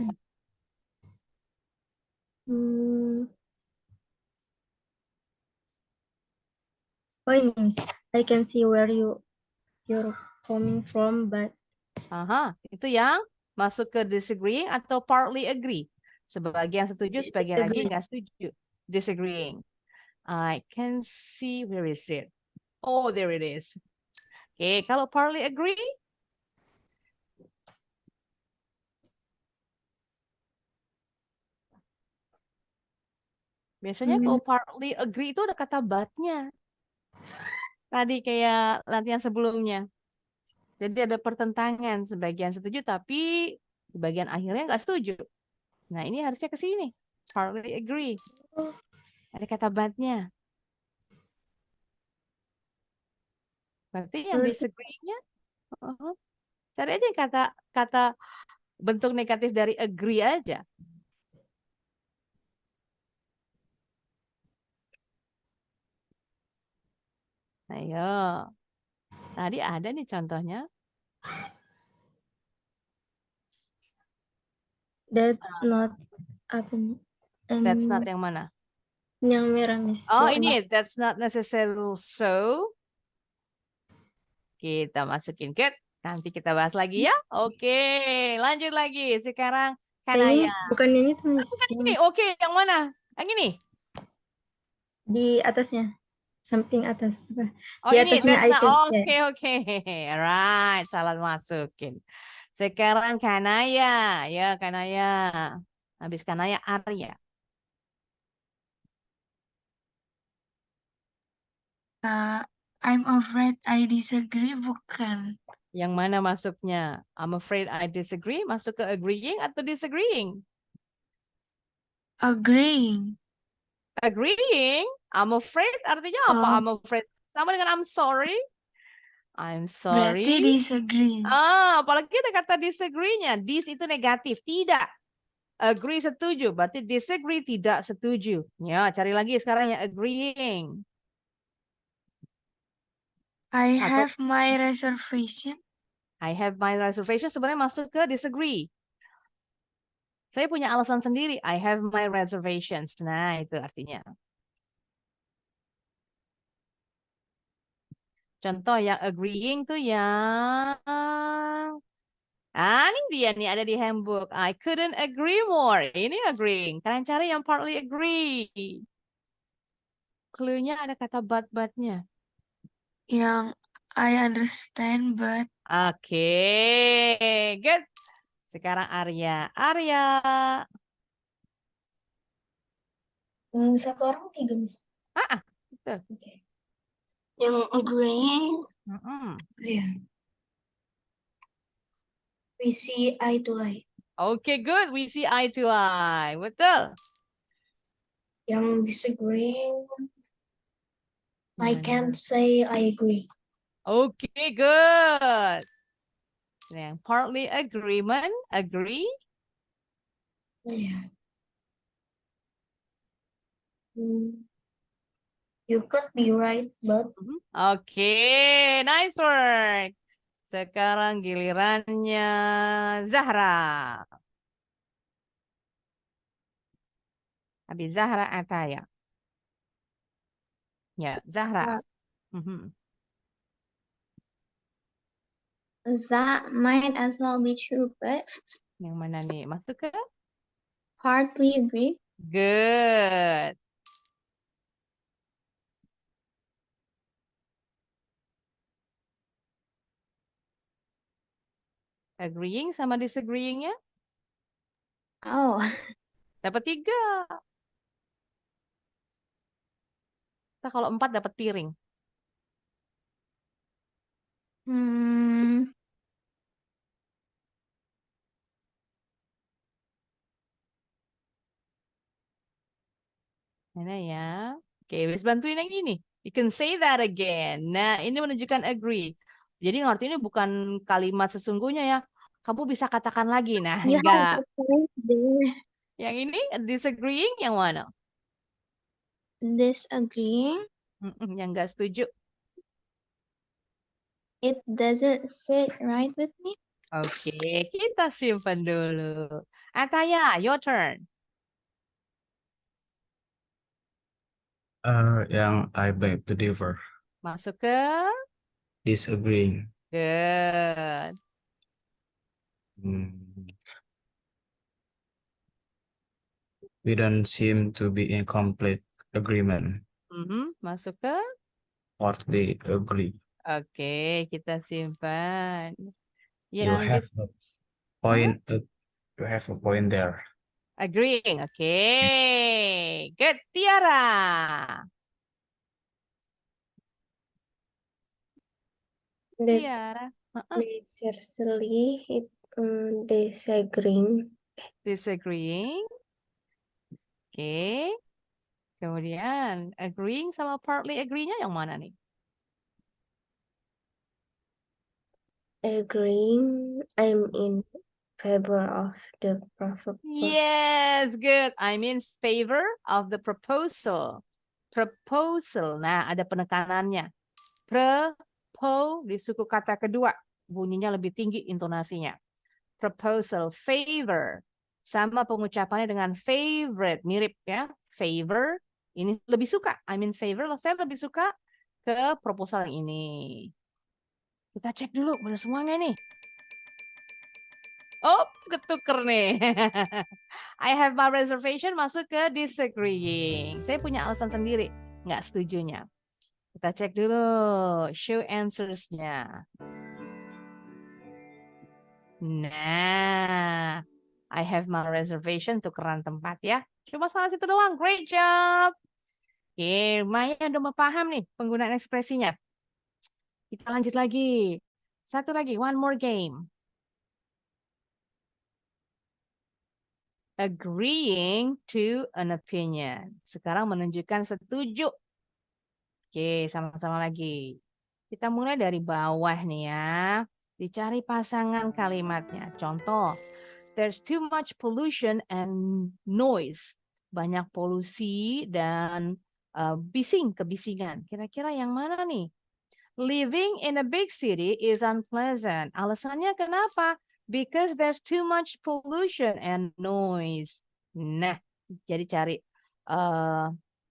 [SPEAKER 5] Oh ini, Miss. I can see where you're coming from, but
[SPEAKER 1] Aha, itu yang masuk ke disagreeing atau partly agree. Sebagian setuju, sebagian lagi
[SPEAKER 5] disagree.
[SPEAKER 1] nggak setuju. Disagreeing. I can see, where is it? Oh, there it is. Oke, kalau partly agree? Biasanya kalau partly agree itu ada kata but-nya. Tadi kayak latihan sebelumnya. Jadi ada pertentangan, sebagian setuju tapi di bagian akhirnya nggak setuju. Nah ini harusnya ke sini, partly agree. Ada kata but-nya. Berarti yang disagree-nya, cari aja kata bentuk negatif dari agree aja. Ayo, tadi ada nih contohnya.
[SPEAKER 5] That's not apa nih?
[SPEAKER 1] That's not yang mana?
[SPEAKER 5] Yang merah, Miss.
[SPEAKER 1] Oh ini, that's not necessary so. Kita masukin ke, nanti kita bahas lagi ya. Oke, lanjut lagi. Sekarang
[SPEAKER 5] Ini
[SPEAKER 1] Kanaya.
[SPEAKER 5] bukan yang itu, Miss.
[SPEAKER 1] Bukan ini, oke, yang mana? Yang ini?
[SPEAKER 5] Di atasnya, samping atas.
[SPEAKER 1] Oh
[SPEAKER 5] Di
[SPEAKER 1] ini,
[SPEAKER 5] atasnya
[SPEAKER 1] that's not,
[SPEAKER 5] icon.
[SPEAKER 1] oke. Right, salah masukin. Sekarang Kanaya, ya Kanaya. Habis Kanaya, Arya.
[SPEAKER 7] I'm afraid I disagree, bukan.
[SPEAKER 1] Yang mana masuknya? I'm afraid I disagree, masuk ke agreeing atau disagreeing?
[SPEAKER 7] Agreeing.
[SPEAKER 1] Agreeing? I'm afraid artinya apa? I'm afraid sama dengan I'm sorry. I'm sorry.
[SPEAKER 7] Berarti disagree.
[SPEAKER 1] Apalagi ada kata disagree-nya. Dis itu negatif, tidak. Agree setuju, berarti disagree tidak setuju. Ya, cari lagi sekarang yang agreeing.
[SPEAKER 7] I have my reservation.
[SPEAKER 1] I have my reservation sebenarnya masuk ke disagree. Saya punya alasan sendiri. I have my reservations. Nah, itu artinya. Contoh yang agreeing tuh yang ini dia nih ada di handbook. I couldn't agree more. Ini agreeing. Kalian cari yang partly agree. Clue-nya ada kata but-nya.
[SPEAKER 7] Yang I understand but.
[SPEAKER 1] Oke, good. Sekarang Arya.
[SPEAKER 2] Satu orang 3, Miss.
[SPEAKER 1] Betul.
[SPEAKER 2] Oke. Yang agreeing,
[SPEAKER 1] Mm-mm.
[SPEAKER 2] ya. We see eye to eye.
[SPEAKER 1] Okay, good. We see eye to eye. Betul.
[SPEAKER 2] Yang disagreeing, I
[SPEAKER 1] Gimana?
[SPEAKER 2] can't say I agree.
[SPEAKER 1] Okay, good. Yang partly agreement, agree.
[SPEAKER 2] Yeah. You could be right, but
[SPEAKER 1] Okay, nice work. Sekarang gilirannya Zahra. Habis Zahra Ataya. Ya, Zahra. Mhm.
[SPEAKER 9] That might as well be true, but
[SPEAKER 1] Yang mana nih? Masuk ke?
[SPEAKER 9] partly agree.
[SPEAKER 1] Good. Agreeing sama disagreeing ya?
[SPEAKER 9] Oh,
[SPEAKER 1] Dapat 3. Kita kalau 4 dapat piring.
[SPEAKER 9] hmm,
[SPEAKER 1] Mana ya? Oke, wis bantuin yang ini. You can say that again. Nah, ini menunjukkan agree. Jadi ngerti ini bukan kalimat sesungguhnya ya. Kamu bisa katakan lagi. Nah,
[SPEAKER 9] you have
[SPEAKER 1] enggak.
[SPEAKER 9] a point there.
[SPEAKER 1] Yang ini disagreeing yang mana?
[SPEAKER 9] Disagreeing.
[SPEAKER 1] Yang enggak setuju.
[SPEAKER 9] It doesn't sit right with me.
[SPEAKER 1] Oke, kita simpan dulu. Ataya, your turn.
[SPEAKER 8] Yang I beg to differ.
[SPEAKER 1] Masuk ke
[SPEAKER 8] Disagreeing.
[SPEAKER 1] good.
[SPEAKER 8] We don't seem to be in complete agreement.
[SPEAKER 1] Masuk ke
[SPEAKER 8] Partly agree.
[SPEAKER 1] oke, kita simpan.
[SPEAKER 8] You
[SPEAKER 1] Yang
[SPEAKER 8] have a point. You have a point there.
[SPEAKER 1] agreeing. Oke. Good, Tiara. Tiara.
[SPEAKER 6] Necessarily it disagreeing.
[SPEAKER 1] Disagreeing. Oke. Kemudian agreeing sama partly agree-nya yang mana nih?
[SPEAKER 6] Agreeing, I'm in favor of the proposal.
[SPEAKER 1] Yes, good. I'm in favor of the proposal. Proposal. Nah, ada penekanannya. Di suku kata kedua. Bunyinya lebih tinggi intonasinya. Proposal, favor. Sama pengucapannya dengan favorite. Mirip ya. Favor. Ini lebih suka. I'm in favor. Saya lebih suka ke proposal yang ini. Kita cek dulu. Benar semuanya nih. Oh, ketuker nih. I have my reservation masuk ke disagreeing. Saya punya alasan sendiri. Nggak setujunya. Kita cek dulu. Show answers-nya. Nah, I have my reservation, tukeran tempat ya. Cuma salah situ doang. Great job. Oke, Maya udah paham nih penggunaan ekspresinya. Kita lanjut lagi. Satu lagi, one more game. Agreeing to an opinion. Sekarang menunjukkan setuju. Oke, sama-sama lagi. Kita mulai dari bawah nih ya. Dicari pasangan kalimatnya. Contoh, there's too much pollution and noise. Banyak polusi dan kebisingan. Kira-kira yang mana nih? Living in a big city is unpleasant. Alasannya kenapa? Because there's too much pollution and noise. Nah, jadi cari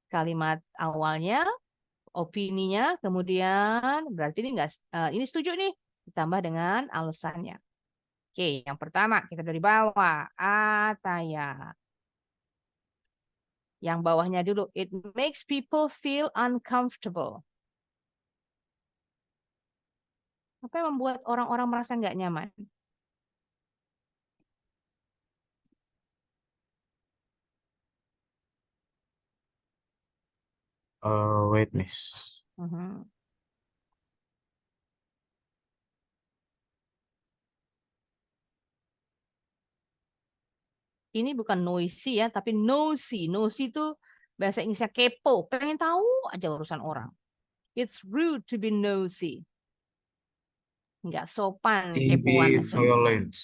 [SPEAKER 1] kalimat awalnya, opininya, kemudian berarti ini enggak ini setuju nih, ditambah dengan alasannya. Oke, yang pertama kita dari bawah, Ataya. Yang bawahnya dulu, it makes people feel uncomfortable. Apa yang membuat orang-orang merasa nggak nyaman?
[SPEAKER 8] Witness.
[SPEAKER 1] Ini bukan noisy ya, tapi nosy. Nosy itu bahasa Inggrisnya kepo, pengen tahu aja urusan orang. It's rude to be nosy. Nggak sopan kepoan.
[SPEAKER 10] TV violence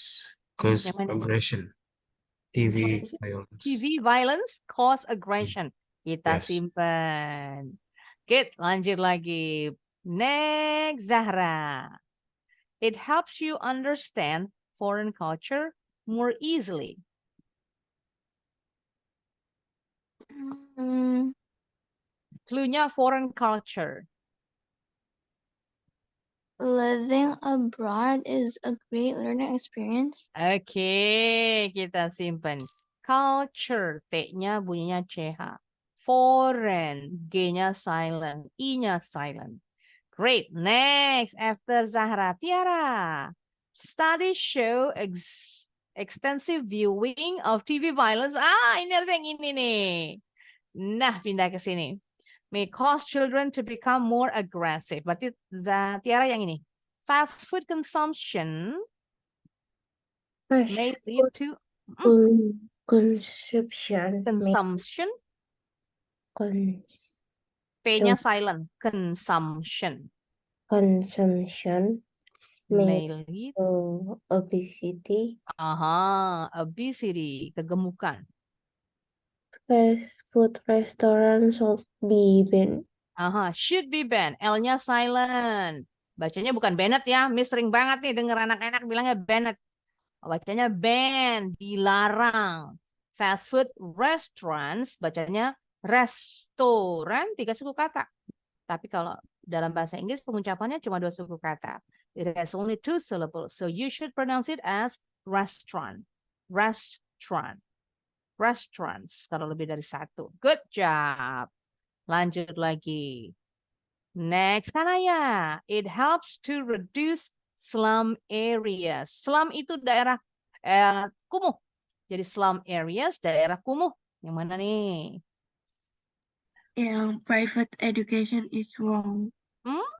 [SPEAKER 10] cause
[SPEAKER 1] Yang mana?
[SPEAKER 10] aggression.
[SPEAKER 1] What
[SPEAKER 10] TV
[SPEAKER 1] is it?
[SPEAKER 10] violence.
[SPEAKER 1] TV violence cause aggression. Kita
[SPEAKER 10] Yes.
[SPEAKER 1] simpan. Good, lanjut lagi. Next, Zahra. It helps you understand foreign culture more easily.
[SPEAKER 9] Mm,
[SPEAKER 1] Cluenya foreign culture.
[SPEAKER 9] living abroad is a great learning experience.
[SPEAKER 1] Oke, kita simpan. Culture, T-nya bunyinya CH. Foreign, G-nya silent, I-nya silent. Great. Next, after Zahra, Tiara. Studies show extensive viewing of TV violence. Ini harus yang ini nih. Nah, pindah ke sini. May cause children to become more aggressive. Berarti Tiara yang ini. Fast food consumption
[SPEAKER 6] Fast
[SPEAKER 1] may lead to
[SPEAKER 6] consumption.
[SPEAKER 1] consumption. P-nya silent. Consumption.
[SPEAKER 6] Consumption
[SPEAKER 1] May lead
[SPEAKER 6] to obesity.
[SPEAKER 1] Obesity, kegemukan.
[SPEAKER 6] Fast food restaurant should be banned.
[SPEAKER 1] Should be banned. L-nya silent. Bacanya bukan Bennett ya. Miss sering banget nih denger anak-anak bilangnya Bennett. Bacanya ban, dilarang. Fast food restaurants, bacanya restoran, 3 suku kata. Tapi kalau dalam bahasa Inggris pengucapannya cuma 2 suku kata. It has only 2 syllables. So you should pronounce it as restaurant. Restaurant. Restaurants. Kalau lebih dari 1. Good job. Lanjut lagi. Next, Kanaya. It helps to reduce slum areas. Slum itu daerah kumuh. Jadi slum areas, daerah kumuh. Yang mana nih?
[SPEAKER 7] Yang private education is wrong.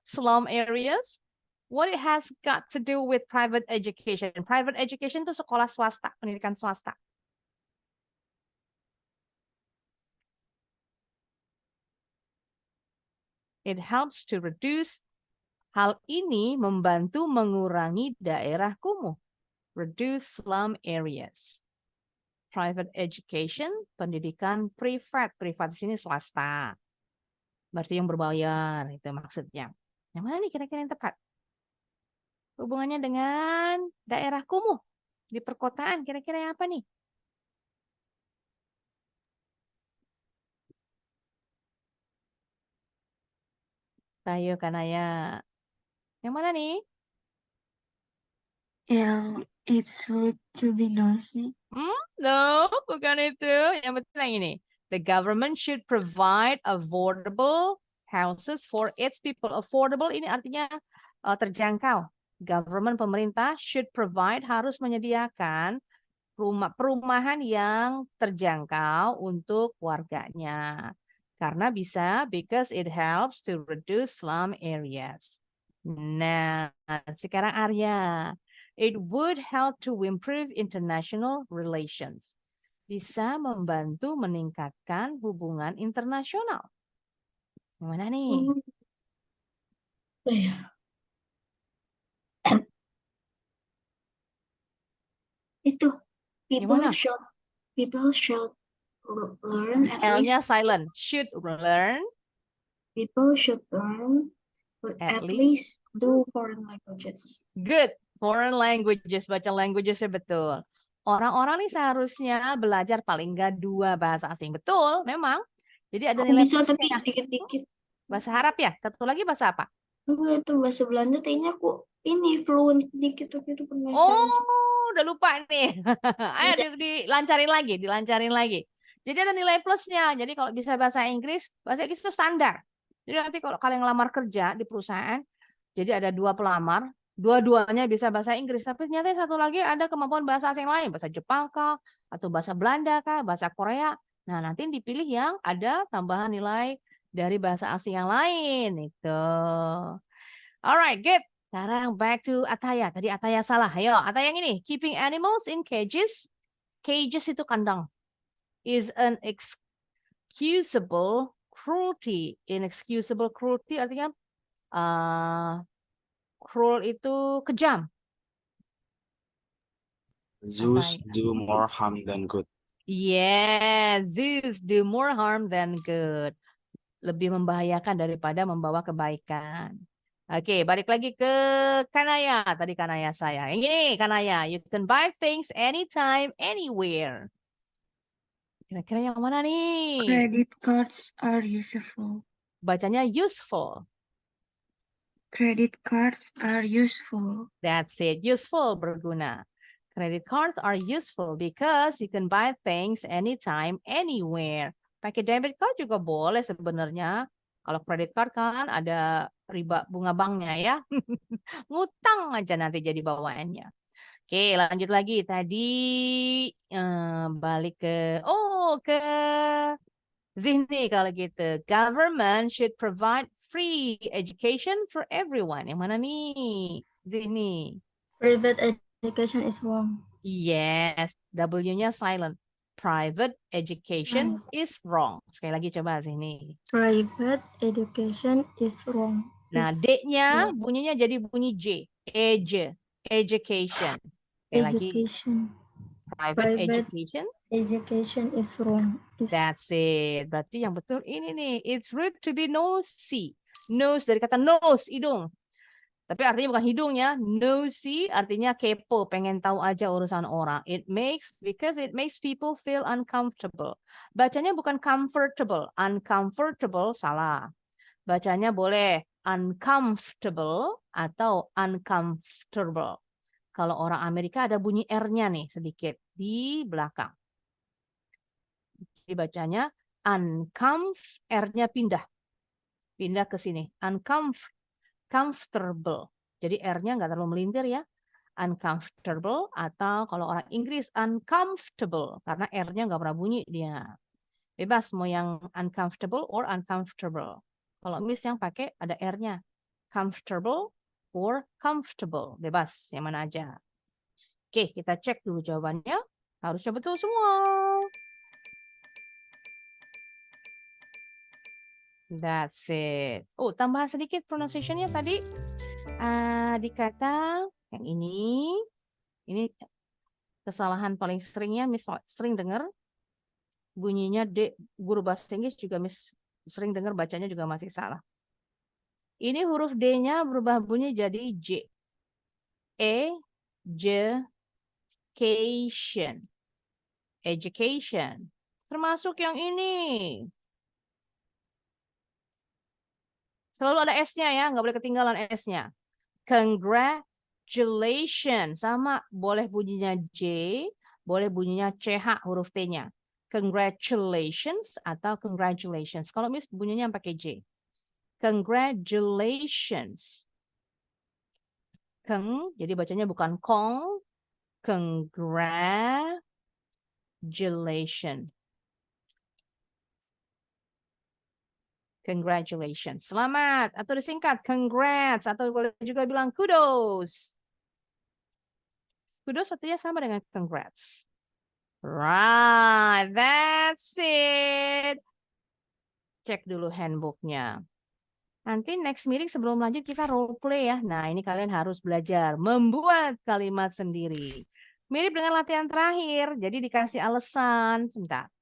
[SPEAKER 1] Slum areas? What it has got to do with private education? Private education itu sekolah swasta, pendidikan swasta. It helps to reduce. Hal ini membantu mengurangi daerah kumuh. Reduce slum areas. Private education, pendidikan privat. Privat di sini swasta. Berarti yang berbayar, itu maksudnya. Yang mana nih kira-kira yang tepat? Hubungannya dengan daerah kumuh. Di perkotaan, kira-kira yang apa nih? Ayo Kanaya. Yang mana nih?
[SPEAKER 7] Yang it's rude to be nosy.
[SPEAKER 1] No, bukan itu. Yang betul yang ini. The government should provide affordable houses for its people. Affordable ini artinya terjangkau. Government, pemerintah should provide, harus menyediakan perumahan yang terjangkau untuk warganya. Karena bisa, because it helps to reduce slum areas. Nah, sekarang Arya. It would help to improve international relations. Bisa membantu meningkatkan hubungan internasional. Yang mana nih?
[SPEAKER 2] Itu
[SPEAKER 1] Gimana?
[SPEAKER 2] people should learn at
[SPEAKER 1] L-nya
[SPEAKER 2] least
[SPEAKER 1] silent. Should learn.
[SPEAKER 2] people should learn
[SPEAKER 1] At
[SPEAKER 2] at least 2 foreign languages.
[SPEAKER 1] Good. Foreign languages. Baca languagesnya betul. Orang-orang nih seharusnya belajar paling nggak 2 bahasa asing. Betul, memang. Jadi ada
[SPEAKER 2] Aku
[SPEAKER 1] nilai
[SPEAKER 2] bisa tapi
[SPEAKER 1] plusnya.
[SPEAKER 2] dikit-dikit.
[SPEAKER 1] Bahasa Arab ya? Satu lagi bahasa apa?
[SPEAKER 2] Itu bahasa Belanda kayaknya aku ini fluent dikit tapi itu pernah
[SPEAKER 1] Udah lupa nih. Ayo dilancarin lagi. Jadi ada nilai plusnya. Jadi kalau bisa bahasa Inggris itu standar. Jadi nanti kalau kalian ngelamar kerja di perusahaan, jadi ada 2 pelamar, dua-duanya bisa bahasa Inggris, tapi ternyata satu lagi ada kemampuan bahasa asing lain, bahasa Jepang kah, atau bahasa Belanda kah, bahasa Korea. Nah, nanti dipilih yang ada tambahan nilai dari bahasa asing yang lain. Itu. Alright, good. Sekarang back to Ataya. Tadi Ataya salah. Ayo, Ataya yang ini. Keeping animals in cages cages itu kandang. Is an excusable cruelty. Inexcusable cruelty artinya cruel itu kejam.
[SPEAKER 8] Zoos
[SPEAKER 1] Apa ya?
[SPEAKER 8] do more harm than good.
[SPEAKER 1] Yes, zoos do more harm than good. Lebih membahayakan daripada membawa kebaikan. Oke, balik lagi ke Kanaya. Tadi Kanaya saya. Yang ini Kanaya. You can buy things anytime, anywhere. Kira-kira yang mana nih?
[SPEAKER 7] Credit cards are useful.
[SPEAKER 1] Bacanya useful.
[SPEAKER 7] Credit cards are useful.
[SPEAKER 1] That's it. Useful, berguna. Credit cards are useful because you can buy things anytime, anywhere. Pakai debit card juga boleh sebenarnya. Kalau credit card kan ada riba bunga banknya ya. Ngutang aja nanti jadi bawaannya. Oke, lanjut lagi. Tadi balik ke Zihni kalau gitu. Government should provide free education for everyone. Yang mana nih, Zihni?
[SPEAKER 5] Private education is wrong.
[SPEAKER 1] Yes, W-nya silent. Private education is wrong. Sekali lagi coba Zihni.
[SPEAKER 5] Private education is wrong.
[SPEAKER 1] Nah,
[SPEAKER 5] Is
[SPEAKER 1] D-nya
[SPEAKER 5] wrong.
[SPEAKER 1] bunyinya jadi bunyi J. Education. Sekali lagi.
[SPEAKER 5] Education.
[SPEAKER 1] Private
[SPEAKER 5] Private
[SPEAKER 1] education.
[SPEAKER 5] Education is wrong. Is
[SPEAKER 1] That's it. Berarti yang betul ini nih. It's rude to be nosy. Nose dari kata nose, hidung. Tapi artinya bukan hidungnya. Nosy artinya kepo, pengen tahu aja urusan orang. Because it makes people feel uncomfortable. Bacanya bukan comfortable. Uncomfortable, salah. Bacanya boleh uncomfortable atau uncomfortable. Kalau orang Amerika ada bunyi R-nya nih sedikit di belakang. Dibacanya R-nya pindah ke sini. Comfortable. Jadi R-nya nggak terlalu melintir ya. Uncomfortable atau kalau orang Inggris uncomfortable karena R-nya nggak pernah bunyi dia. Bebas mau yang uncomfortable or uncomfortable. Kalau Miss yang pakai ada R-nya. Comfortable or comfortable. Bebas yang mana aja. Oke, kita cek dulu jawabannya. Harusnya betul semua. That's it. Oh, tambahan sedikit pronunciation-nya tadi. Dikata yang ini kesalahan paling seringnya Miss sering dengar. Bunyinya D, guru bahasa Inggris juga Miss sering dengar bacanya juga masih salah. Ini huruf D-nya berubah bunyi jadi J. Education. Education. Termasuk yang ini. Selalu ada S-nya ya, nggak boleh ketinggalan S-nya. Congratulations. Sama, boleh bunyinya J, boleh bunyinya CH huruf T-nya. Congratulations atau congratulations. Kalau Miss bunyinya yang pakai J. Congratulations. Jadi bacanya bukan kong. Congratulations. Congratulations. Selamat. Atau disingkat congrats. Atau boleh juga bilang kudos. Kudos artinya sama dengan congrats. Right. That's it. Cek dulu handbooknya. Nanti next meeting sebelum lanjut kita role play ya. Nah ini kalian harus belajar membuat kalimat sendiri. Mirip dengan latihan terakhir. Jadi dikasih alasan. Sebentar.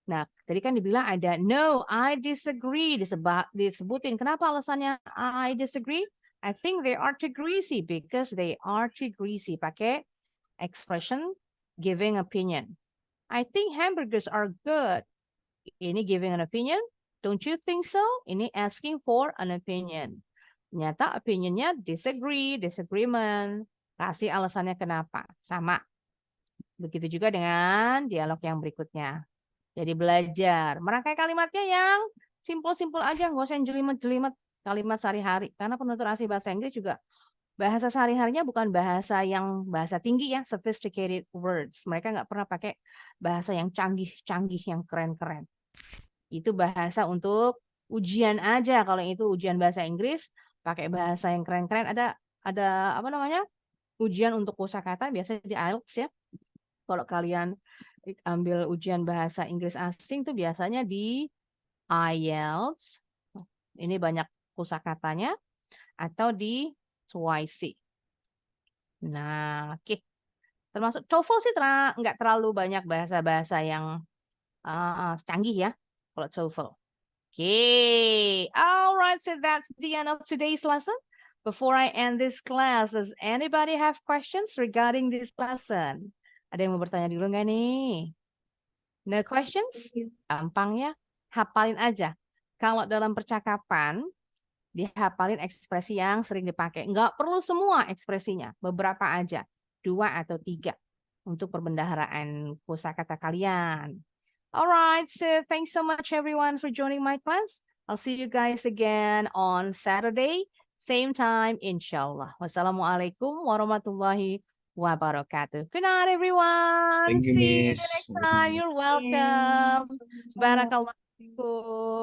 [SPEAKER 1] Nah, tadi kan dibilang ada no, I disagree. Disebutin. Kenapa alasannya I disagree? I think they are too greasy because they are too greasy. Pakai expression giving opinion. I think hamburgers are good. Ini giving an opinion. Don't you think so? Ini asking for an opinion. Ternyata opinionnya disagree, disagreement. Kasih alasannya kenapa. Sama. Begitu juga dengan dialog yang berikutnya. Jadi belajar. Merangkai kalimatnya yang simpel-simpel aja. Nggak usah yang jelimet-jelimet kalimat sehari-hari. Karena penutur asli bahasa Inggris juga bahasa sehari-harinya bukan bahasa yang bahasa tinggi ya. Sophisticated words. Mereka nggak pernah pakai bahasa yang canggih-canggih, yang keren-keren. Itu bahasa untuk ujian aja. Kalau itu ujian bahasa Inggris, pakai bahasa yang keren-keren. Ada apa namanya? Ujian untuk kosakata biasanya di IELTS ya. Kalau kalian ambil ujian bahasa Inggris asing tuh biasanya di IELTS, ini banyak kosakatanya, atau di TOEIC. Nah, oke. Termasuk TOEFL sih nggak terlalu banyak bahasa-bahasa yang canggih ya, kalau TOEFL. Okay, all right, so that's the end of today's lesson. Before I end this class, does anybody have questions regarding this lesson? Ada yang mau bertanya dulu nggak nih? No questions? Gampang ya, hafalin aja. Kalau dalam percakapan, dihafalin ekspresi yang sering dipakai. Nggak perlu semua ekspresinya, beberapa aja. 2 atau 3 untuk perbendaharaan kosakata kalian. Alright, so thanks so much everyone for joining my class. I'll see you guys again on Saturday, same time, inshallah. Wassalamualaikum warahmatullahi wabarakatuh. Good night, everyone.
[SPEAKER 8] Thank you,
[SPEAKER 1] See you
[SPEAKER 8] Miss.
[SPEAKER 1] next time. You're welcome. Barakallahu fiikum.